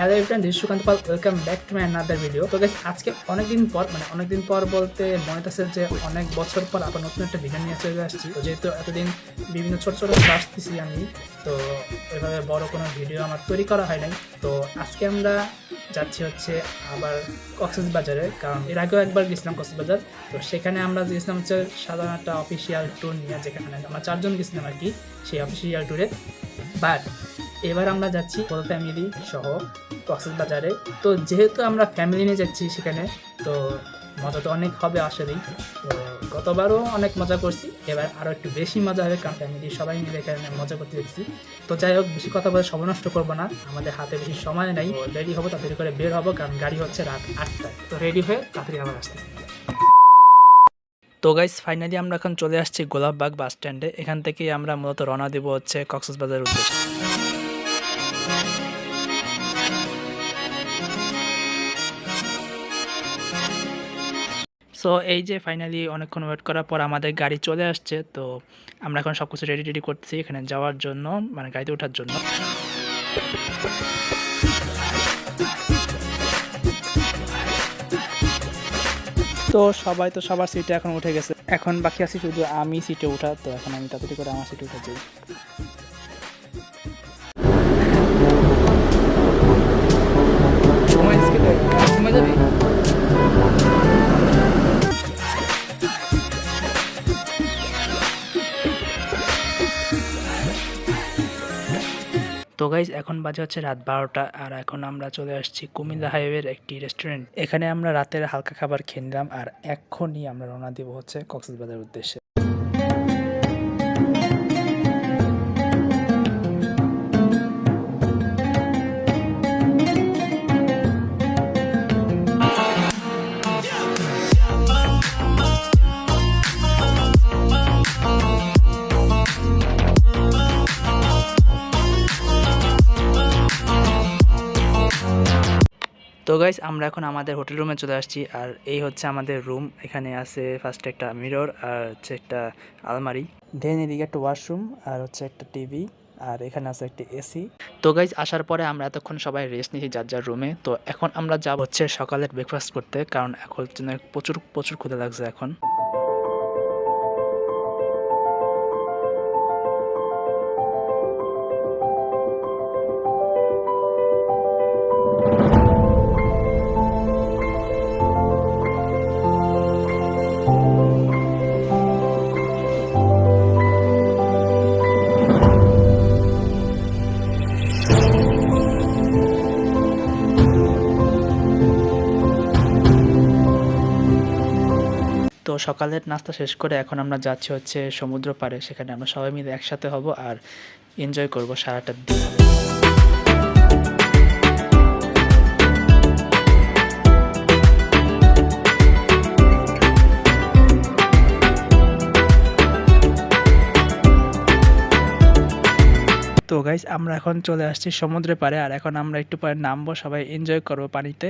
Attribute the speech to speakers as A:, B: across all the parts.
A: Hello everyone, this Sukanta Pal, welcome back to my another video. তো guys, আজকে অনেকদিন পর বলতে মনে হচ্ছে যে অনেক বছর পর আবার নতুন একটা ভিডিও নিয়ে চলে আসছি। তো যেহেতু এতদিন বিভিন্ন ছোট ছোট আসতেছি আমি, তো এভাবে বড় কোনো ভিডিও আমার তৈরি করা হয় নাই। তো আজকে আমরা যাচ্ছি হচ্ছে আবার কক্সবাজারে, কারণ এর আগেও একবার গেছিলাম কক্সবাজার। তো সেখানে আমরা গেছিলাম হচ্ছে সাধারণ একটা অফিসিয়াল ট্যুর নিয়ে, যেখানে আমরা 4 জন গেছিলাম আর কি সেই অফিসিয়াল ট্যুরে। বাট এবার আমরা যাচ্ছি হোল ফ্যামিলি সহ কক্সবাজারে। তো যেহেতু আমরা ফ্যামিলি নিয়ে যাচ্ছি সেখানে, তো মজা তো অনেক হবে আসলেই। তো গতবারও অনেক মজা করছি, এবার আরও একটু বেশি মজা হবে, কারণ ফ্যামিলি সবাই মিলে এখানে মজা করতে যাচ্ছি। তো যাই হোক, বেশি কথা বলে সময় নষ্ট করবো না, আমাদের হাতে বেশি সময় নেই। রেডি হবো, তাড়াতাড়ি করে বের হবো, কারণ গাড়ি হচ্ছে রাত 8টায়। তো রেডি হয়ে তাড়াতাড়ি আবার আসতে। তো গাইস, ফাইনালি আমরা এখন চলে আসছি গোলাপবাগ বাস স্ট্যান্ডে। এখান থেকেই আমরা মূলত রওনা দেবো হচ্ছে কক্সবাজারের উদ্দেশ্যে। সো এই যে ফাইনালি অনেকক্ষণ ওয়েট করার পর আমাদের গাড়ি চলে আসছে। তো আমরা এখন সব কিছু রেডি করতেছি এখানে যাওয়ার জন্য, মানে গাড়িতে ওঠার জন্য। তো সবাই তো সবার সিটে এখন উঠে গেছে, এখন বাকি আছি শুধু আমি সিটে উঠা। তো এখন আমি তাড়াতাড়ি করে আমার সিটে উঠে যাই। যাবি? তো গাইজ, এখন বাজে হচ্ছে রাত 12টা, আর এখন আমরা চলে আসছি কুমিল্লা হাইওয়ের একটি রেস্টুরেন্ট। এখানে আমরা রাতের হালকা খাবার খেয়ে নিলাম, আর এখনই আমরা রওনা দিব হচ্ছে কক্সবাজারের উদ্দেশ্যে। তো গাইস, আমরা এখন আমাদের হোটেল রুমে চলে আসছি, আর এই হচ্ছে আমাদের রুম। এখানে আছে ফার্স্টে একটা মিরর, আর হচ্ছে একটা আলমারি, দেন এদিকে একটা ওয়াশরুম, আর হচ্ছে একটা টিভি, আর এখানে আছে একটা এসি। তো গাইস, আসার পরে আমরা এতক্ষণ সবাই রেস্ট নিয়েছি যার যার রুমে। তো এখন আমরা যাব হচ্ছে সকালের ব্রেকফাস্ট করতে, কারণ এখন প্রচুর ক্ষুধা লাগছে এখন। তো সকালের নাস্তা শেষ করে এখন আমরা যাচ্ছি হচ্ছে সমুদ্র পাড়ে, সেখানে আমরা সবাই মিলে একসাথে হব আর এনজয় করব সারাটা দিন। তো গাইস, আমরা এখন চলে আসছি সমুদ্রের পাড়ে, আর এখন আমরা একটু পরে নামবো, সবাই এনজয় করবো পানিতে।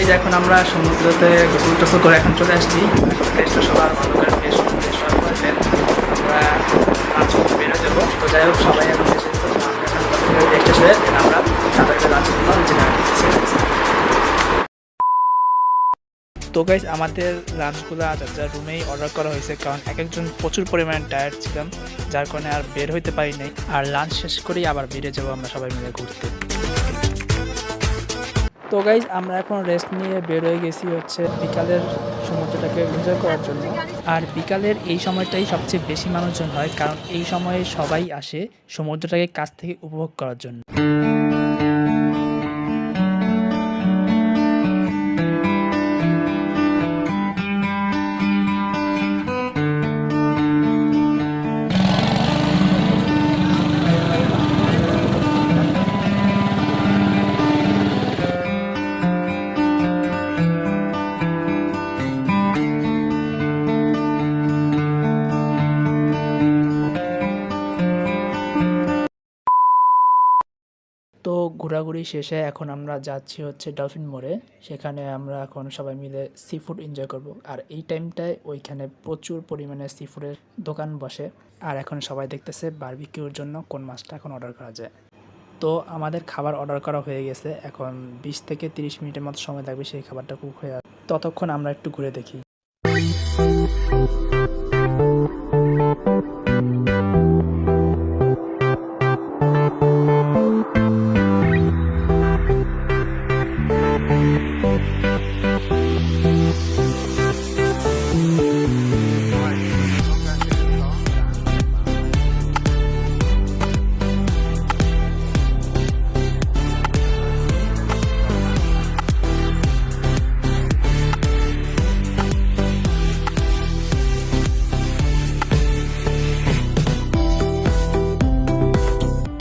A: এখন আমরা সমুদ্রতে গোসল টোসল করে এখন চলে আসছি। ফ্রেশটা সবার ভালো করে ফ্রেশ হওয়ার পরে দেন আমরা লাঞ্চ করতে বেরো যাবো। তো যাই হোক সবাই এখন এসে ফ্রেশ হয়ে দেন আমরা তাদেরকে লাঞ্চ করলাম যেখানে। তো গাইস আমাদের লাঞ্চগুলো যার রুমেই অর্ডার করা হয়েছে, কারণ এক একজন প্রচুর পরিমাণে টায়ার্ড ছিলাম, যার কারণে আর বের হইতে পারি নাই। আর লাঞ্চ শেষ করেই আবার বেরিয়ে যাবো আমরা সবাই মিলে ঘুরতে। তো গাইস আমরা এখন রেস্ট নিয়ে বের হয়ে গেছি হচ্ছে বিকালের সমুদ্রটাকে এনজয় করার জন্য। আর বিকালের এই সময়টাই সবচেয়ে বেশি মানুষজন হয়, কারণ এই সময়ে সবাই আসে সমুদ্রটাকে কাছ থেকে উপভোগ করার জন্য। তো ঘোরাঘুরি শেষে এখন আমরা যাচ্ছি হচ্ছে ডলফিন মোড়ে। সেখানে আমরা এখন সবাই মিলে সি ফুড এনজয় করব। আর এই টাইমটায় ওইখানে প্রচুর পরিমাণে সি ফুডের দোকান বসে। আর এখন সবাই দেখতেছে বারবিকিউর জন্য কোন মাছটা এখন অর্ডার করা যায়। তো আমাদের খাবার অর্ডার করা হয়ে গেছে, এখন 20 থেকে 30 মিনিটের মতো সময় লাগবে সেই খাবারটা কুক হয়ে। ততক্ষণ আমরা একটু ঘুরে দেখি।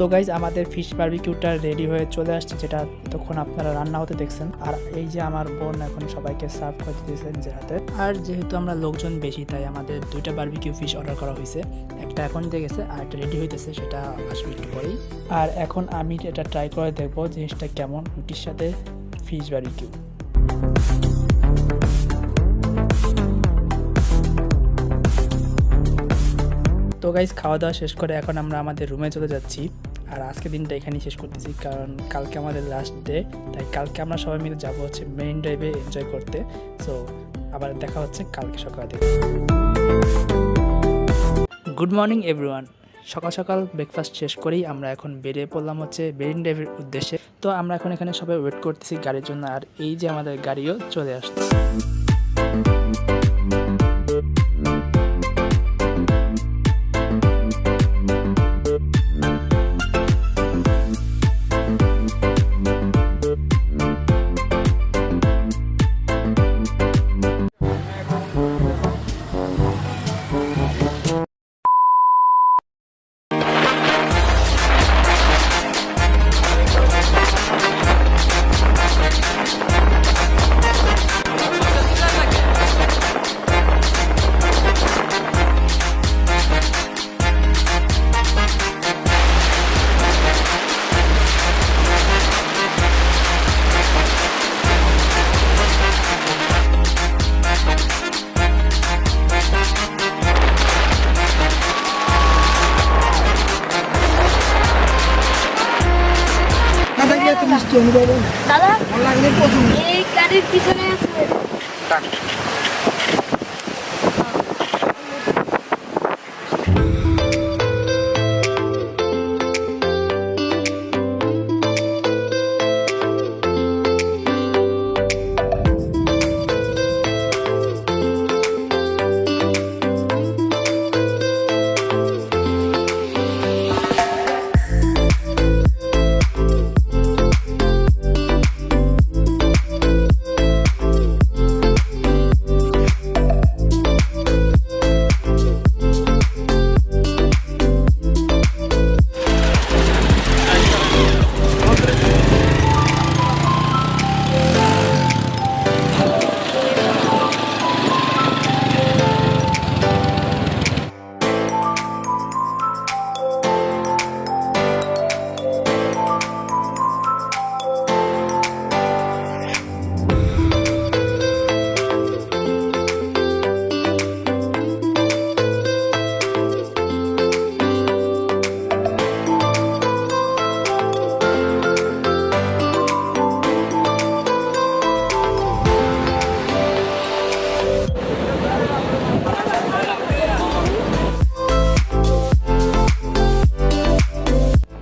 A: তো গাইজ আমাদের ফিশ বারবিকিউটা রেডি হয়ে চলে আসছে, যেটা তখন আপনারা রান্না হতে দেখছেন। আর এই যে আমার বোন এখন সবাইকে সার্ভ করে দিতেছে নিজের হাতে। আর যেহেতু আমরা লোকজন বেশি, তাই আমাদের 2টা বারবিকিউ ফিশ অর্ডার করা হয়েছে। একটা এখন দিয়ে গেছে আর একটা রেডি হইতেছে, সেটা আসবে একটু পরেই। আর এখন আমি এটা ট্রাই করে দেখবো জিনিসটা কেমন, রুটির সাথে ফিশ বারবিকিউ। তো গাইজ খাওয়া দাওয়া শেষ করে এখন আমরা আমাদের রুমে চলে যাচ্ছি। আর আজকে দিনটা এখানেই শেষ করতেছি, কারণ কালকে আমাদের লাস্ট ডে। তাই কালকে আমরা সবাই মিলে যাবো হচ্ছে মেরিন ড্রাইভে এনজয় করতে। সো আবার দেখা হচ্ছে কালকে সকালে। Good morning everyone. সকাল সকাল ব্রেকফাস্ট শেষ করেই আমরা এখন বেরিয়ে পড়লাম হচ্ছে মেরিন ড্রাইভের উদ্দেশ্যে। তো আমরা এখন এখানে সবাই ওয়েট করতেছি গাড়ির জন্য। আর এই যে আমাদের গাড়িও চলে আসছে।
B: দাদা এই গাড়ির পিছনে আছে।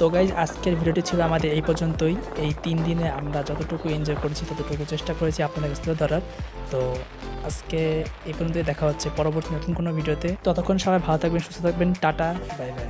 A: তো গাইজ আজকের ভিডিওটি ছিল আমাদের এই পর্যন্তই। এই 3 দিনে আমরা যতটুকু এনজয় করেছি ততটুকু চেষ্টা করেছি আপনাদের কাছে তুলে ধরার। তো আজকে এই পর্যন্তই, দেখা হচ্ছে পরবর্তী নতুন কোনো ভিডিওতে। ততক্ষণ সবাই ভালো থাকবেন, সুস্থ থাকবেন, টাটা, বাই বাই।